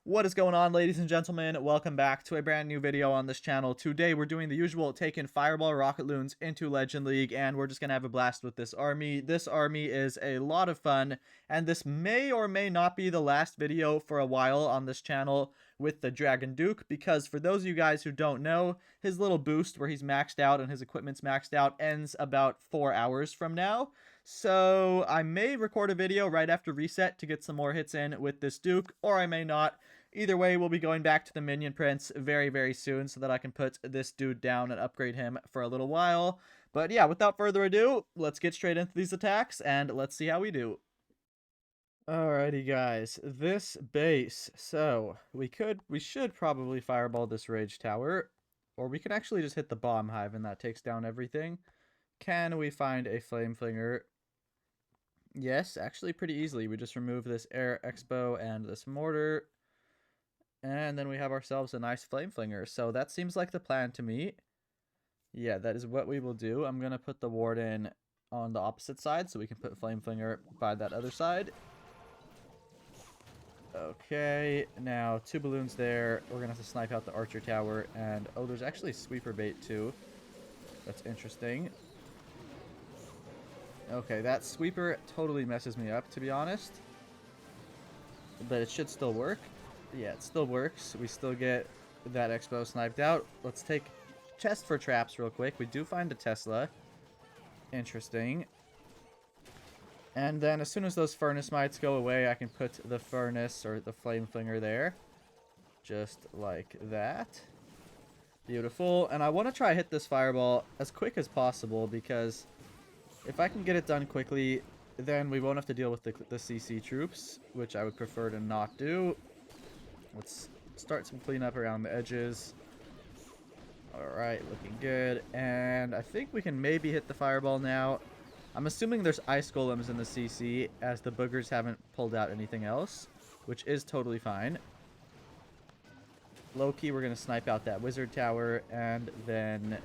What is going on, ladies and gentlemen? Welcome back to a brand new video on this channel. Today we're doing the usual, taking Fireball Rocket Loons into Legend League, and we're just gonna have a blast with this army. This army is a lot of fun, and this may or may not be the last video for a while on this channel with the Dragon Duke, because for those of you guys who don't know, his little boost where he's maxed out and his equipment's maxed out ends about 4 hours from now. So I may record a video right after reset to get some more hits in with this Duke, or I may not. Either way, we'll be going back to the Minion Prince very, very soon so that I can put this dude down and upgrade him for a little while. But yeah, without further ado, let's get straight into these attacks and let's see how we do. Alrighty, guys, this base. So we should probably fireball this Rage Tower, or we can actually just hit the Bomb Hive and that takes down everything. Can we find a Flame Flinger? Yes, actually pretty easily. We just remove this Air Expo and this Mortar. And then we have ourselves a nice Flame Flinger. So that seems like the plan to me. Yeah, that is what we will do. I'm going to put the Warden on the opposite side so we can put Flame Flinger by that other side. Okay, now 2 balloons there. We're going to have to snipe out the Archer Tower. And, oh, there's actually Sweeper Bait too. That's interesting. Okay, that Sweeper totally messes me up, to be honest. But it should still work. Yeah, it still works. We still get that Expo sniped out. Let's take chest for traps real quick. We do find a Tesla. Interesting. And then as soon as those Furnace Mites go away, I can put the Furnace or the Flame Flinger there. Just like that. Beautiful. And I want to try hit this Fireball as quick as possible because if I can get it done quickly, then we won't have to deal with the CC troops, which I would prefer to not do. Let's start some cleanup around the edges. Alright, looking good. And I think we can maybe hit the Fireball now. I'm assuming there's Ice Golems in the CC, as the boogers haven't pulled out anything else, which is totally fine. Low-key, we're going to snipe out that Wizard Tower, and then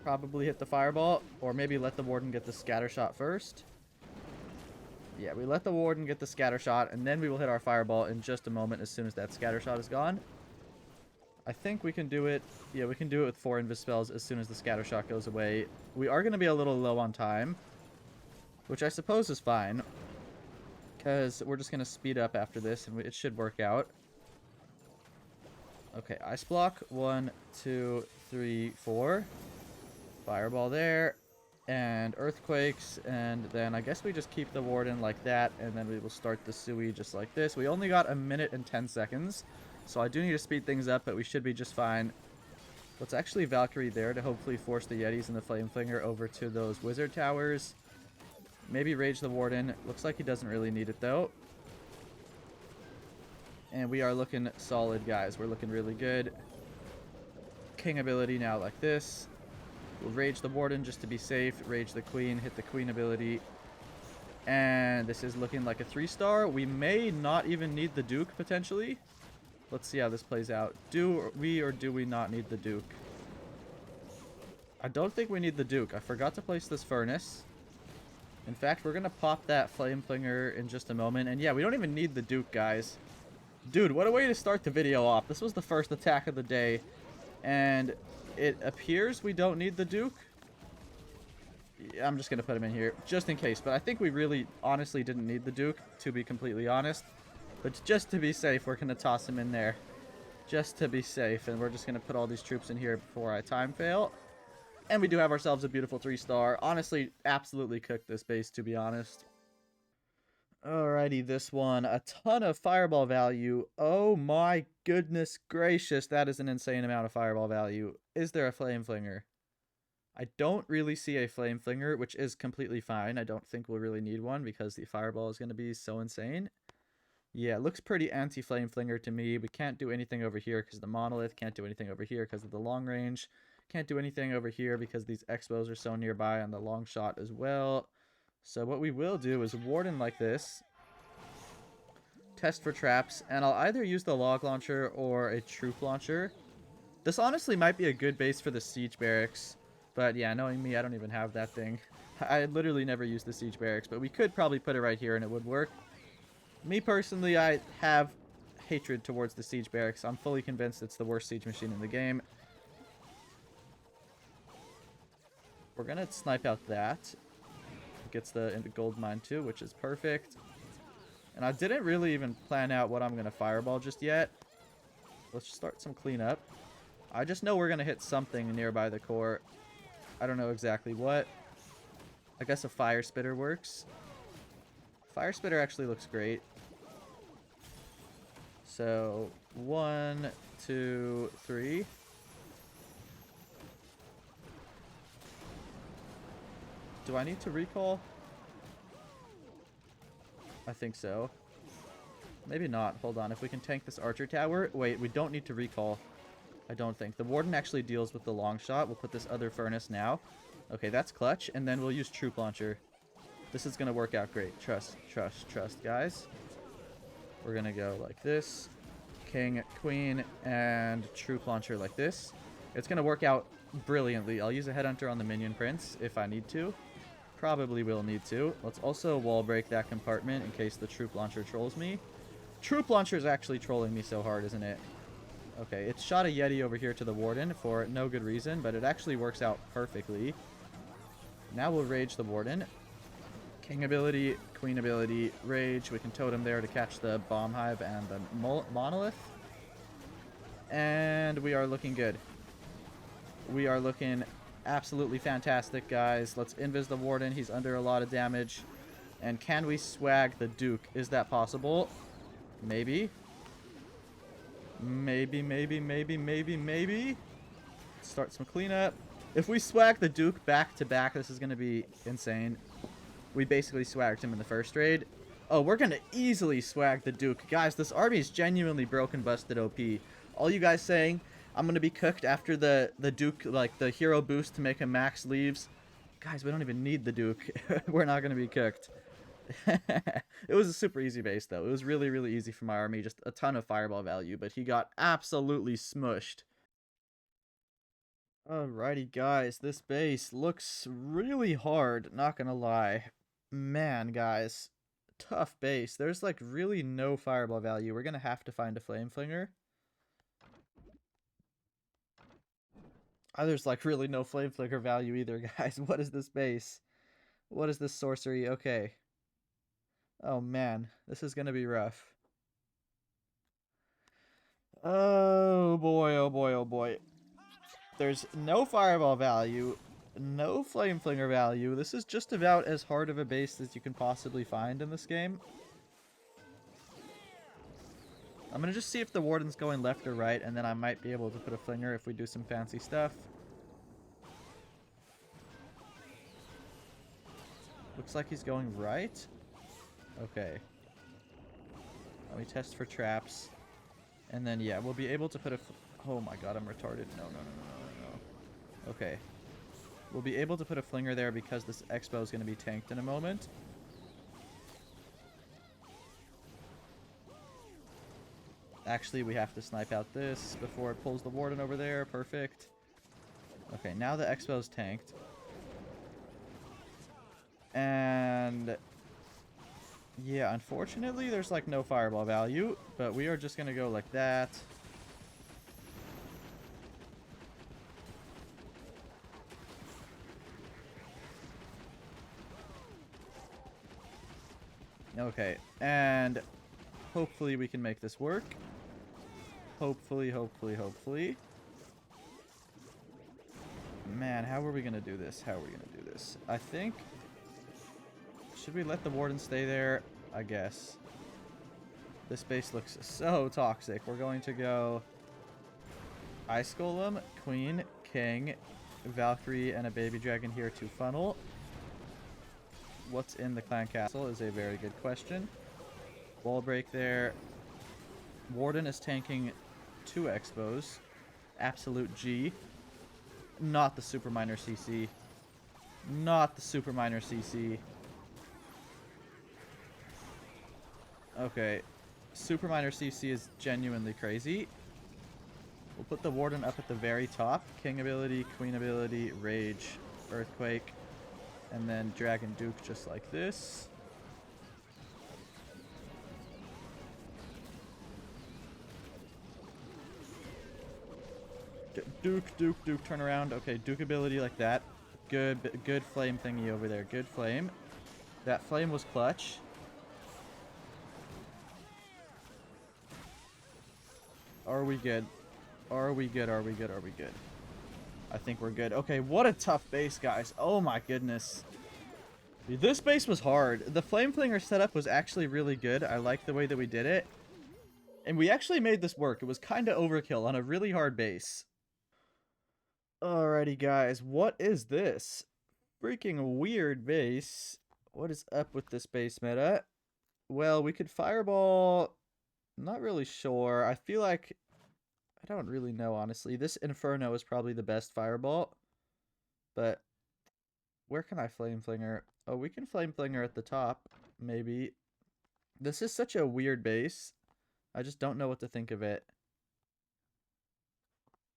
probably hit the Fireball, or maybe let the Warden get the Scatter Shot first. Yeah, we let the Warden get the Scatter Shot, and then we will hit our Fireball in just a moment as soon as that Scatter Shot is gone. I think we can do it. Yeah, we can do it with 4 Invis-Spells as soon as the Scatter Shot goes away. We are going to be a little low on time, which I suppose is fine, because we're just going to speed up after this, and it should work out. Okay, Ice Block. 1, 2, 3, 4. Fireball there. And Earthquakes, and then I guess we just keep the Warden like that, and then we will start the Sui just like this. We only got 1 minute and 10 seconds, so I do need to speed things up, but we should be just fine. Let's actually Valkyrie there to hopefully force the Yetis and the Flame Flinger over to those Wizard Towers. Maybe Rage the Warden. Looks like he doesn't really need it, though. And we are looking solid, guys. We're looking really good. King ability now like this. We'll Rage the Warden just to be safe. Rage the Queen. Hit the Queen ability. And this is looking like a 3-star. We may not even need the Duke, potentially. Let's see how this plays out. Do we or do we not need the Duke? I don't think we need the Duke. I forgot to place this Furnace. In fact, we're going to pop that Flame Flinger in just a moment. And yeah, we don't even need the Duke, guys. Dude, what a way to start the video off. This was the first attack of the day. And it appears we don't need the Duke. I'm just going to put him in here just in case. But I think we really honestly didn't need the Duke, to be completely honest. But just to be safe, we're going to toss him in there. Just to be safe. And we're just going to put all these troops in here before I time fail. And we do have ourselves a beautiful 3-star. Honestly, absolutely cooked this base, to be honest. Alrighty, this one. A ton of Fireball value. Oh my goodness gracious. That is an insane amount of Fireball value. Is there a Flame Flinger? I don't really see a Flame Flinger, which is completely fine. I don't think we'll really need one because the Fireball is going to be so insane. Yeah, it looks pretty anti-Flame Flinger to me. We can't do anything over here because of the Monolith. Can't do anything over here because of the long range. Can't do anything over here because these Expos are so nearby on the long shot as well. So what we will do is Warden like this. Test for traps. And I'll either use the Log Launcher or a Troop Launcher. This honestly might be a good base for the Siege Barracks. But yeah, knowing me, I don't even have that thing. I literally never use the Siege Barracks. But we could probably put it right here and it would work. Me personally, I have hatred towards the siege barracks. I'm fully convinced it's the worst siege machine in the game. We're gonna snipe out that. Gets the gold mine too, which is perfect. And I didn't really even plan out what I'm gonna fireball just yet. Let's start some cleanup. I just know we're gonna hit something nearby the core. I don't know exactly what. I guess a fire spitter works. Fire spitter actually looks great. So 1, 2, 3. Do I need to recall? I think so. Maybe not. Hold on. If we can tank this archer tower. Wait, we don't need to recall. I don't think. The warden actually deals with the long shot. We'll put this other furnace now. Okay, that's clutch. And then we'll use troop launcher. This is going to work out great. Trust, trust, trust, guys. We're going to go like this. King, queen, and troop launcher like this. It's going to work out brilliantly. I'll use a headhunter on the minion prince if I need to. Probably will need to. Let's also wall break that compartment in case the troop launcher trolls me. Troop launcher is actually trolling me so hard, isn't it? Okay, it shot a Yeti over here to the warden for no good reason, but it actually works out perfectly. Now we'll rage the warden. King ability, queen ability, rage. We can totem there to catch the bomb hive and the monolith. And we are looking good. We are looking absolutely fantastic, guys. Let's invis the warden. He's under a lot of damage. And can we swag the duke? Is that possible? Maybe. Maybe, maybe, maybe, maybe, maybe. Start some cleanup. If we swag the duke back to back, this is going to be insane. We basically swagged him in the first raid. Oh, we're going to easily swag the duke. Guys, this army is genuinely broken, busted OP. All you guys saying, I'm going to be cooked after the duke, like the hero boost to make him max leaves. Guys, we don't even need the duke. We're not going to be cooked. It was a super easy base, though. It was really, really easy for my army. Just a ton of fireball value, but he got absolutely smushed. Alrighty, guys. This base looks really hard, not gonna lie. Man, guys. Tough base. There's, like, really no fireball value. We're gonna have to find a flame flinger. There's, like, really no flame flicker value either, guys. What is this base? What is this sorcery? Okay. Oh, man. This is gonna be rough. Oh, boy, oh, boy, oh, boy. There's no fireball value, no flame flinger value. This is just about as hard of a base as you can possibly find in this game. I'm going to just see if the warden's going left or right, and then I might be able to put a flinger if we do some fancy stuff. Looks like he's going right. Okay. Let me test for traps. And then, yeah, we'll be able to put a... Oh my god, I'm retarded. No, no, no, no, no, no. Okay. We'll be able to put a flinger there because this expo is going to be tanked in a moment. Actually, we have to snipe out this before it pulls the warden over there. Perfect. Okay, now the expo is tanked. And... yeah, unfortunately, there's like no fireball value, but we are just going to go like that. Okay, and hopefully we can make this work. Hopefully, hopefully, hopefully. Man, how are we going to do this? How are we going to do this? I think... should we let the warden stay there? I guess. This base looks so toxic. We're going to go Ice Golem, Queen, King, Valkyrie, and a baby dragon here to funnel. What's in the clan castle is a very good question. Wall break there. Warden is tanking 2 expos. Absolute G. Not the super minor CC. Not the super minor CC. Okay. Super minor CC is genuinely crazy. We'll put the warden up at the very top. King ability, queen ability, rage, earthquake. And then Dragon Duke just like this. Duke, turn around. Okay, Duke ability like that. Good flame thingy over there. Good flame. That flame was clutch. Are we good? Are we good? Are we good? Are we good? I think we're good. Okay, what a tough base, guys. Oh my goodness. This base was hard. The flame flinger setup was actually really good. I like the way that we did it. And we actually made this work. It was kind of overkill on a really hard base. Alrighty, guys. What is this? Freaking weird base. What is up with this base meta? Well, we could fireball. Not really sure. I feel like... I don't really know, honestly. This Inferno is probably the best fireball. But where can I flame flinger? Oh, we can flame flinger at the top, maybe. This is such a weird base. I just don't know what to think of it.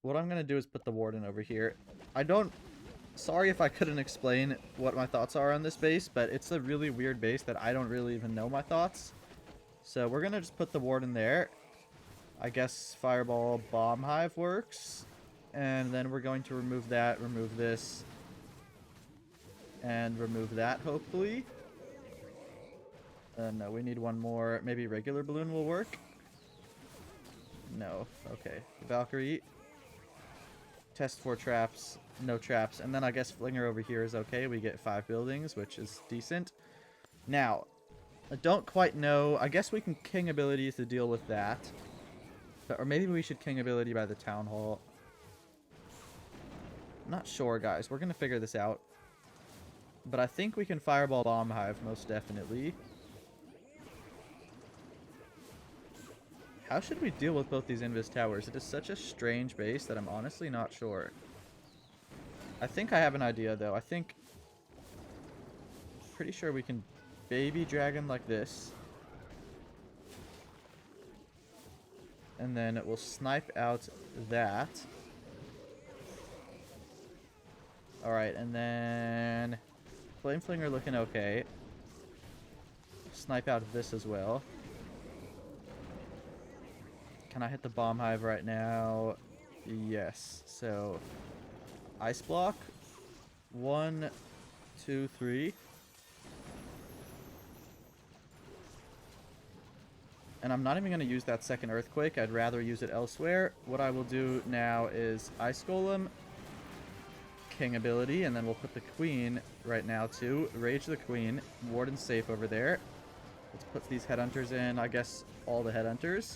What I'm going to do is put the Warden over here. Sorry if I couldn't explain what my thoughts are on this base, but it's a really weird base that I don't really even know my thoughts. So we're going to just put the Warden there. I guess Fireball Bomb Hive works. And then we're going to remove that, remove this, and remove that, hopefully. No, we need one more. Maybe regular balloon will work. No. Okay. Valkyrie. Test for traps. No traps. And then I guess Flinger over here is okay. We get 5 buildings, which is decent. Now, I don't quite know. I guess we can King abilities to deal with that. But, or maybe we should King ability by the Town Hall. I'm not sure, guys. We're going to figure this out. But I think we can Fireball Bomb Hive, most definitely. How should we deal with both these Invis towers? It is such a strange base that I'm honestly not sure. I think I have an idea, though. Pretty sure we can Baby Dragon like this. And then it will snipe out that. Alright, and then... Flame Flinger looking okay. Snipe out this as well. Can I hit the Bomb Hive right now? Yes. So, Ice Block. 1, 2, 3. And I'm not even going to use that second Earthquake. I'd rather use it elsewhere. What I will do now is Ice Golem, King ability, and then we'll put the Queen right now too. Rage the Queen. Warden's safe over there. Let's put these Headhunters in. I guess all the Headhunters.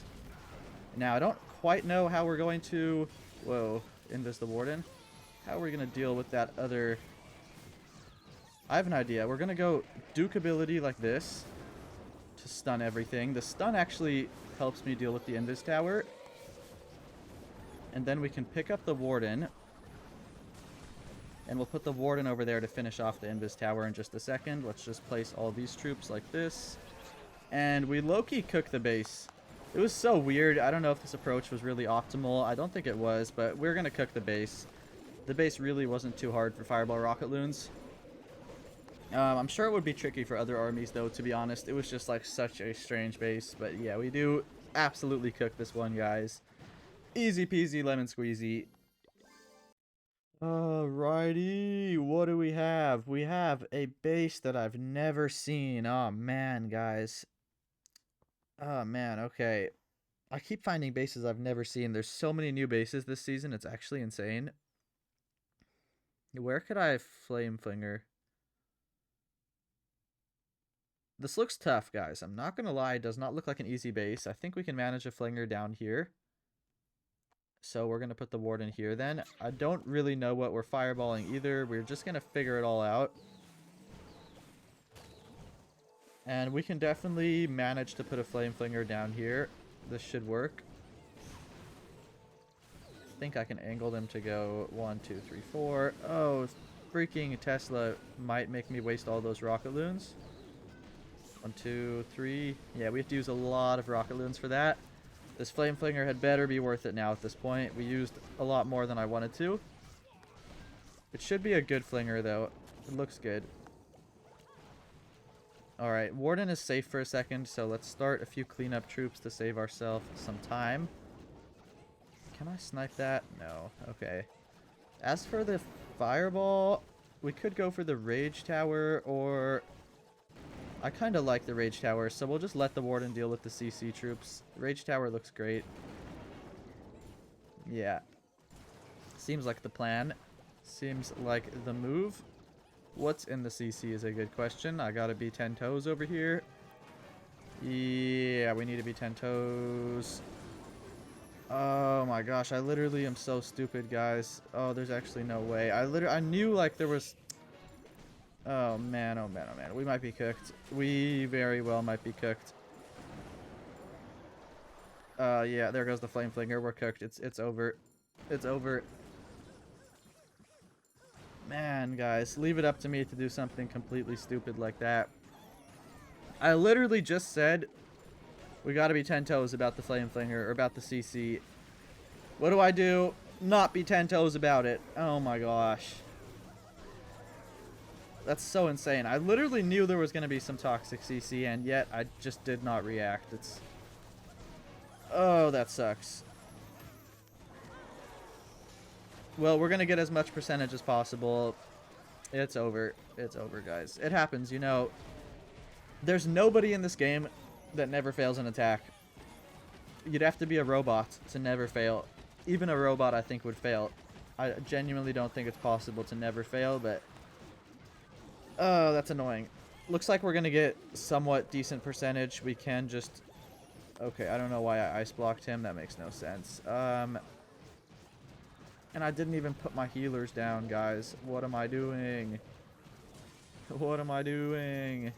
Now, I don't quite know how we're going to... Whoa, Invis the Warden. How are we going to deal with that other... I have an idea. We're going to go Duke ability like this to stun everything. The stun actually helps me deal with the Invis Tower. And then we can pick up the Warden. And we'll put the Warden over there to finish off the Invis Tower in just a second. Let's just place all these troops like this. And we low-key cook the base. It was so weird. I don't know if this approach was really optimal. I don't think it was, but we're going to cook the base. The base really wasn't too hard for Fireball Rocket Loons. I'm sure it would be tricky for other armies, though, to be honest. It was just, like, such a strange base. But, yeah, we do absolutely cook this one, guys. Easy peasy lemon squeezy. Alrighty, what do we have? We have a base that I've never seen. Oh, man, guys. Oh, man, okay. I keep finding bases I've never seen. There's so many new bases this season. It's actually insane. Where could I flame flinger? This looks tough, guys. I'm not going to lie. It does not look like an easy base. I think we can manage a flinger down here. So we're going to put the Warden here then. I don't really know what we're fireballing either. We're just going to figure it all out. And we can definitely manage to put a Flame Flinger down here. This should work. I think I can angle them to go 1, 2, 3, 4. Oh, freaking Tesla might make me waste all those Rocket Loons. 1, 2, 3. Yeah, we have to use a lot of Rocket Loons for that. This Flame Flinger had better be worth it now at this point. We used a lot more than I wanted to. It should be a good Flinger, though. It looks good. Alright, Warden is safe for a second, so let's start a few cleanup troops to save ourselves some time. Can I snipe that? No. Okay. As for the fireball, we could go for the rage tower, or I kind of like the rage tower, so we'll just let the warden deal with the CC troops. The rage tower looks great. Yeah. Seems like the plan. Seems like the move. What's in the CC is a good question. I gotta be 10 toes over here. Yeah, we need to be 10 toes. Oh my gosh, I literally am so stupid, guys. Oh, there's actually no way. I knew like there was... Oh man, oh man, oh man. We might be cooked. We very well might be cooked. Yeah, there goes the flame flinger. We're cooked. It's over. It's over. Man, guys, leave it up to me to do something completely stupid like that. I literally just said we gotta be 10 toes about the flame flinger, or about the CC. What do? Not be 10 toes about it. Oh my gosh. That's so insane. I literally knew there was gonna be some toxic CC, and yet I just did not react. It's... Oh, that sucks. Well, we're going to get as much percentage as possible. It's over. It's over, guys. It happens, you know. There's nobody in this game that never fails an attack. You'd have to be a robot to never fail. Even a robot, I think, would fail. I genuinely don't think it's possible to never fail, but... Oh, that's annoying. Looks like we're going to get somewhat decent percentage. We can just... Okay, I don't know why I ice blocked him. That makes no sense. And I didn't even put my healers down, guys. What am I doing? What am I doing?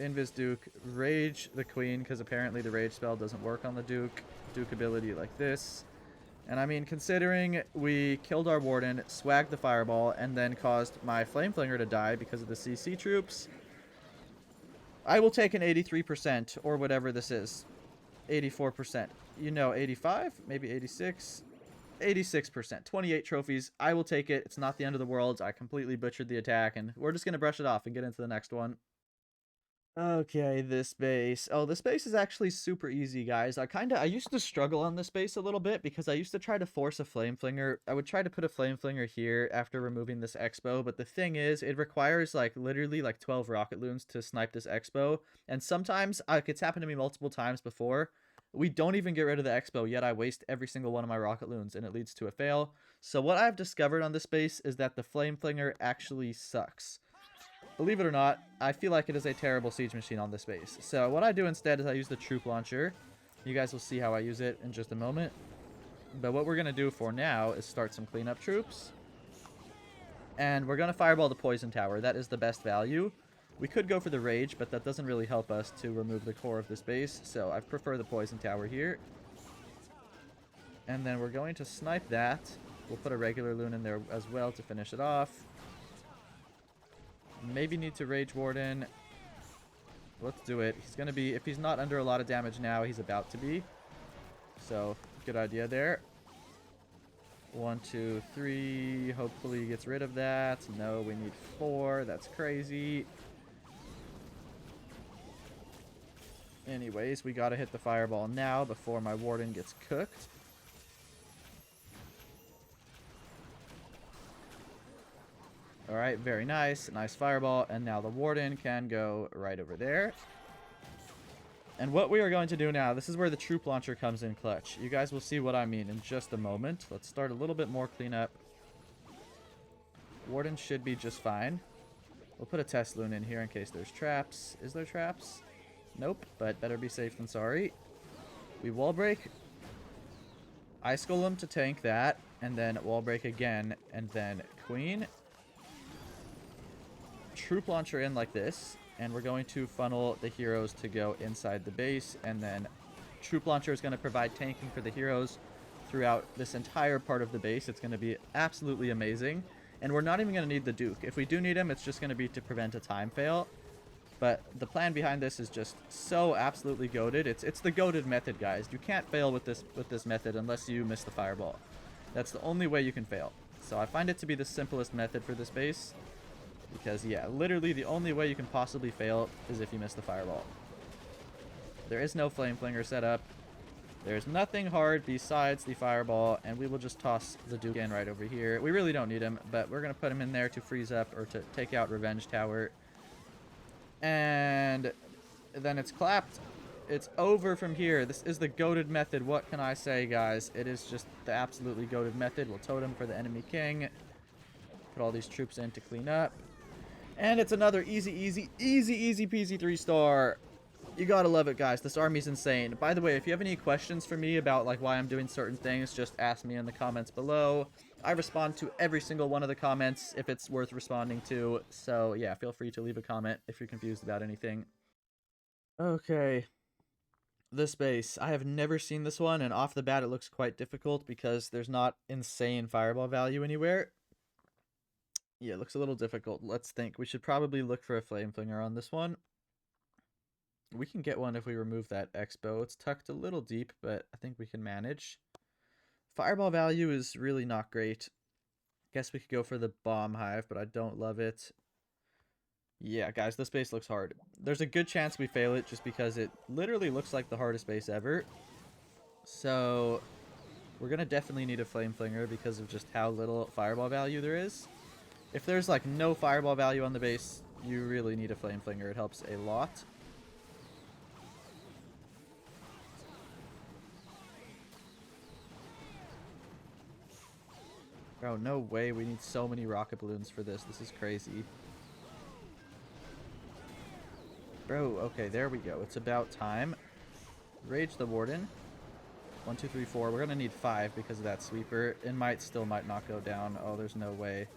Invis Duke. Rage the Queen, because apparently the rage spell doesn't work on the Duke. Duke ability like this. And I mean, considering we killed our warden, swagged the fireball, and then caused my flame flinger to die because of the CC troops, I will take an 83%, or whatever this is. 84%. You know, 85? Maybe 86? 86%. 28 trophies. I will take it. It's not the end of the world. I completely butchered the attack, and we're just going to brush it off and get into the next one. Okay, this base. Oh, this base is actually super easy, guys. I used to struggle on this base a little bit because I used to try to force a flame flinger. I would try to put a flame flinger here after removing this expo, but the thing is, it requires like literally like 12 rocket loons to snipe this expo, and sometimes it's happened to me multiple times before. We don't even get rid of the expo, yet I waste every single one of my rocket loons, and it leads to a fail. So what I've discovered on this base is that the flame flinger actually sucks. Believe it or not, I feel like it is a terrible siege machine on this base. So what I do instead is I use the troop launcher. You guys will see how I use it in just a moment. But what we're going to do for now is start some cleanup troops. And we're going to fireball the poison tower. That is the best value. We could go for the rage, but that doesn't really help us to remove the core of this base. So I prefer the poison tower here. And then we're going to snipe that. We'll put a regular loon in there as well to finish it off. Maybe need to rage warden. Let's do it. He's going to be, if he's not under a lot of damage now, he's about to be. So, good idea there. 1, 2, 3. Hopefully he gets rid of that. No, we need 4. That's crazy. Anyways, we got to hit the fireball now before my warden gets cooked. Alright, very nice. Nice fireball. And now the warden can go right over there. And what we are going to do now, this is where the troop launcher comes in clutch. You guys will see what I mean in just a moment. Let's start a little bit more cleanup. Warden should be just fine. We'll put a test loon in here in case there's traps. Is there traps? Nope, but better be safe than sorry. We wall break. Ice Golem to tank that. And then wall break again. And then Queen. Troop launcher in like this, and we're going to funnel the heroes to go inside the base, and then troop launcher is going to provide tanking for the heroes throughout this entire part of the base. It's going to be absolutely amazing, and we're not even going to need the Duke. If we do need him, it's just going to be to prevent a time fail, but the plan behind this is just so absolutely goated. It's the goated method, guys. You can't fail with this method unless you miss the fireball. That's the only way you can fail. So I find it to be the simplest method for this base. Because, yeah, literally the only way you can possibly fail is if you miss the fireball. There is no flame flinger set up. There's nothing hard besides the fireball, and we will just toss the Duke in right over here. We really don't need him, but we're going to put him in there to freeze up or to take out Revenge Tower. And then it's clapped. It's over from here. This is the goated method. What can I say, guys? It is just the absolutely goated method. We'll totem for the enemy king. Put all these troops in to clean up. And it's another easy peasy 3-star. You gotta love it, guys. This army's insane. By the way, if you have any questions for me about like why I'm doing certain things, just ask me in the comments below. I respond to every single one of the comments if it's worth responding to. So yeah, feel free to leave a comment if you're confused about anything. Okay. This base. I have never seen this one, and off the bat it looks quite difficult because there's not insane fireball value anywhere. Yeah, it looks a little difficult. Let's think. We should probably look for a flame flinger on this one. We can get one if we remove that X-bow. It's tucked a little deep, but I think we can manage. Fireball value is really not great. Guess we could go for the bomb hive, but I don't love it. Yeah, guys, this base looks hard. There's a good chance we fail it just because it literally looks like the hardest base ever. So we're going to definitely need a flame flinger because of just how little fireball value there is. If there's like no fireball value on the base, you really need a flame flinger. It helps a lot. Oh, no way. We need so many rocket balloons for this. This is crazy. Bro, okay, there we go. It's about time. Rage the Warden. 1, 2, 3, 4. We're going to need 5 because of that sweeper. It still might not go down. Oh, there's no way.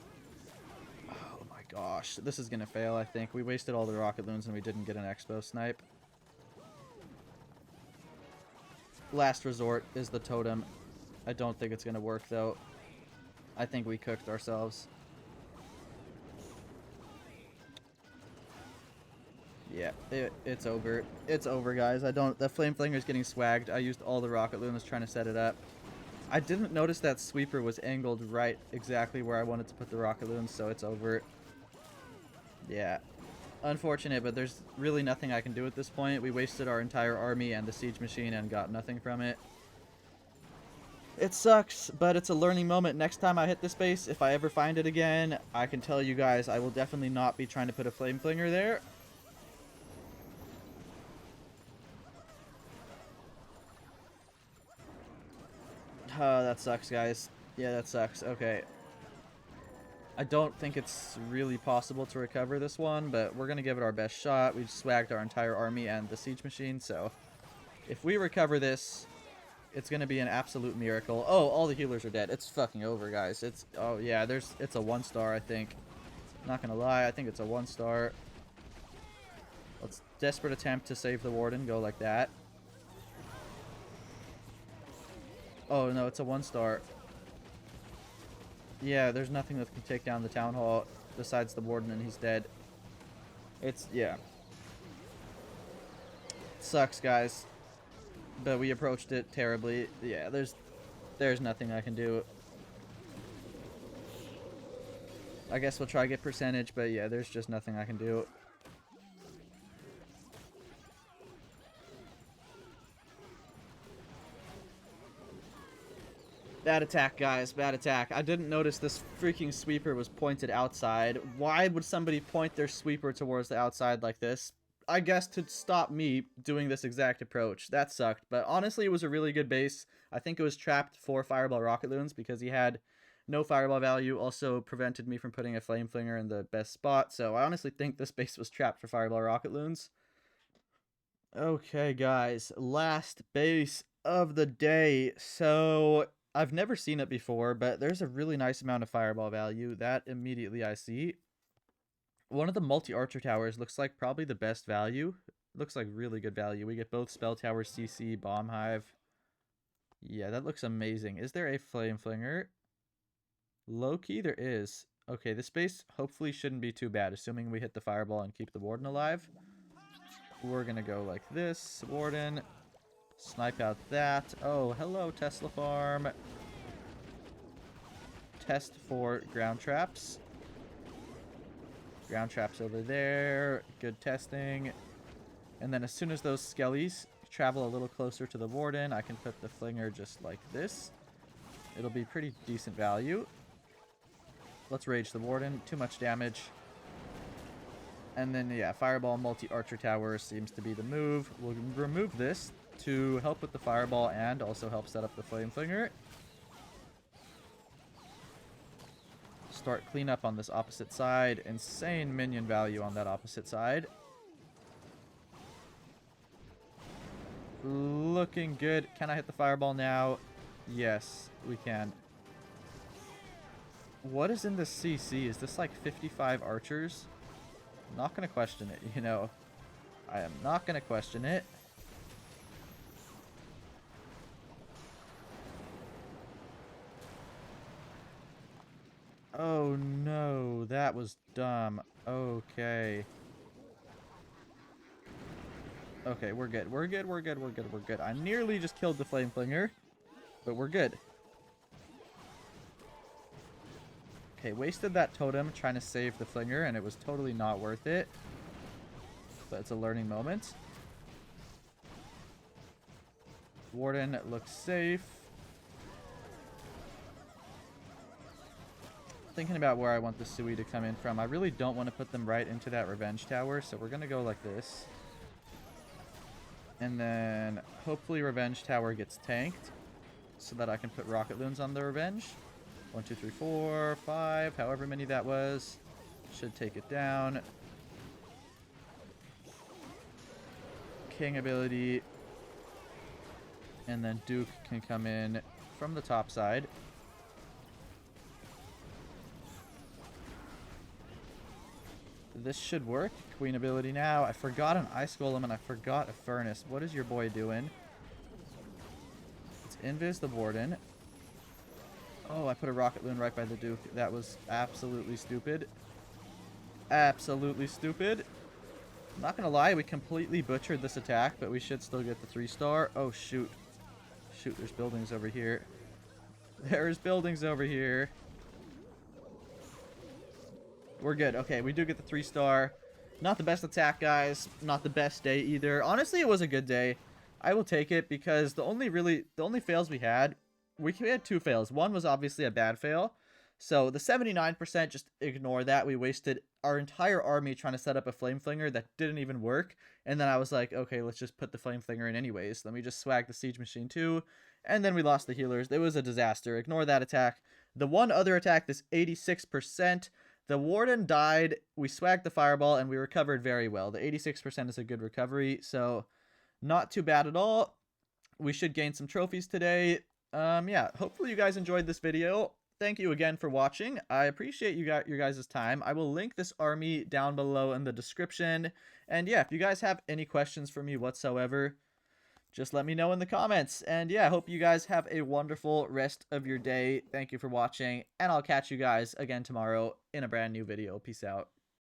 Oh my gosh. This is going to fail, I think. We wasted all the rocket balloons and we didn't get an expo snipe. Last resort is the totem. I don't think it's going to work, though. I think we cooked ourselves. Yeah, it's over. It's over, guys. The flame flinger's getting swagged. I used all the rocket balloons trying to set it up. I didn't notice that sweeper was angled right exactly where I wanted to put the rocket balloons, so it's over. Yeah. Unfortunate, but there's really nothing I can do at this point. We wasted our entire army and the siege machine and got nothing from it. It sucks, but it's a learning moment. Next time I hit this base, if I ever find it again, I can tell you guys I will definitely not be trying to put a flame flinger there. That sucks, guys. Yeah, that sucks. Okay. I don't think it's really possible to recover this one, but we're going to give it our best shot. We've swagged our entire army and the siege machine, so if we recover this, it's going to be an absolute miracle. Oh, all the healers are dead. It's fucking over, guys. Oh yeah, it's a 1-star, I think. Not going to lie, I think it's a 1-star. Let's desperate attempt to save the warden. Go like that. Oh no, it's a 1-star. Yeah, there's nothing that can take down the town hall besides the warden, and he's dead. Yeah. Sucks, guys. But we approached it terribly. Yeah, there's nothing I can do. I guess we'll try to get percentage, but yeah, there's just nothing I can do. Bad attack, guys. Bad attack. I didn't notice this freaking sweeper was pointed outside. Why would somebody point their sweeper towards the outside like this? I guess to stop me doing this exact approach. That sucked. But honestly, it was a really good base. I think it was trapped for Fireball Rocket Loons because he had no fireball value. Also prevented me from putting a Flame Flinger in the best spot. So I honestly think this base was trapped for Fireball Rocket Loons. Okay, guys. Last base of the day. So I've never seen it before, but there's a really nice amount of fireball value. That immediately I see. One of the multi-archer towers looks like probably the best value. Looks like really good value. We get both spell towers, CC, bomb hive. Yeah, that looks amazing. Is there a flame flinger? Low-key, there is. Okay, this base hopefully shouldn't be too bad, assuming we hit the fireball and keep the warden alive. We're gonna go like this. Warden. Snipe out that. Oh, hello, Tesla farm. Test for ground traps. Ground traps over there. Good testing. And then as soon as those skellies travel a little closer to the warden, I can put the flinger just like this. It'll be pretty decent value. Let's rage the warden. Too much damage. And then, yeah, fireball multi-archer tower seems to be the move. We'll remove this to help with the fireball and also help set up the flame flinger. Start cleanup on this opposite side. Insane minion value on that opposite side. Looking good. Can I hit the fireball now? Yes, we can. What is in this CC? Is this like 55 archers? I'm not going to question it, you know. I am not going to question it. Oh no, that was dumb. Okay. Okay, we're good. We're good, we're good, we're good, we're good. I nearly just killed the flame flinger, but we're good. Okay, wasted that totem trying to save the flinger, and it was totally not worth it. But it's a learning moment. Warden looks safe. Thinking about where I want the Sui to come in from. I really don't want to put them right into that revenge tower, so we're going to go like this. And then hopefully revenge tower gets tanked so that I can put rocket loons on the revenge. 1, 2, 3, 4, 5, however many that was. Should take it down. King ability. And then Duke can come in from the top side. This should work. Queen ability now. I forgot an Ice Golem and I forgot a Furnace. What is your boy doing? It's invis the Warden. Oh, I put a Rocket Loon right by the Duke. That was absolutely stupid. Absolutely stupid. I'm not gonna lie, we completely butchered this attack, but we should still get the 3-star. Oh, shoot. Shoot, there's buildings over here. There's buildings over here. We're good. Okay, we do get the 3-star. Not the best attack, guys. Not the best day either. Honestly, it was a good day. I will take it because the only fails we had had 2 fails. One was obviously a bad fail. So the 79%, just ignore that. We wasted our entire army trying to set up a flame flinger that didn't even work. And then I was like, okay, let's just put the flame flinger in anyways. Let me just swag the siege machine too. And then we lost the healers. It was a disaster. Ignore that attack. The one other attack, this 86%. The Warden died, we swagged the Fireball, and we recovered very well. The 86% is a good recovery, so not too bad at all. We should gain some trophies today. Yeah, hopefully you guys enjoyed this video. Thank you again for watching. I appreciate your guys' time. I will link this army down below in the description. And yeah, if you guys have any questions for me whatsoever, just let me know in the comments. And yeah, I hope you guys have a wonderful rest of your day. Thank you for watching, and I'll catch you guys again tomorrow in a brand new video. Peace out.